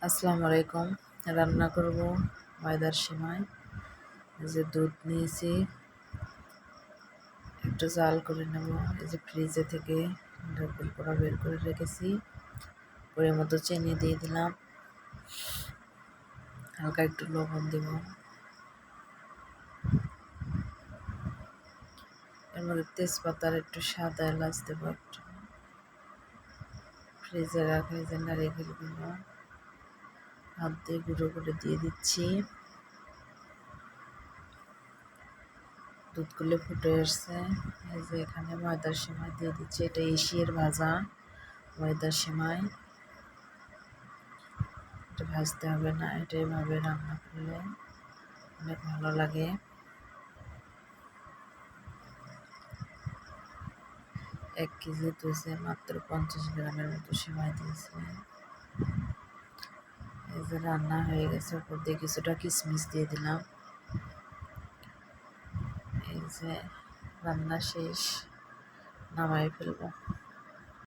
আসসালামু আলাইকুম। রান্না করব ময়দার সিমাই। এই যে দুধ নিয়েছি, একটু জাল করে নেব। এই যে ফ্রিজে থেকে ঢাকল করা বের করে রেখেছি। পরিমাণ মতো চিনি দিয়ে দিলাম, হালকা একটু লবণ দেব। এর মধ্যে তেজপাতার একটু সাদা এলাচ দেবো একটু। ফ্রিজে রাখা এই যে নারিকেলগুলো হাত দিয়ে গুঁড়ো করে দিয়ে দিচ্ছি। দুধগুলো ফুটে আসছে। এই যে এখানে ময়দার সিমাই দিয়ে দিচ্ছি। এটা এশিয়ার ভাজা ময়দার সিমাই। এটা ভাজতে হবে না, এটা এভাবে রান্না করলে অনেক ভালো লাগে। 1 কেজি দুধে মাত্র 50 গ্রামের মতো সিমাই দিয়েছিলেন। এই যে রান্না হয়ে গেছে, উপর দিয়ে কিছুটা কিশমিশ দিয়ে দিলাম। এই যে রান্না শেষ, নামাই ফেলবো।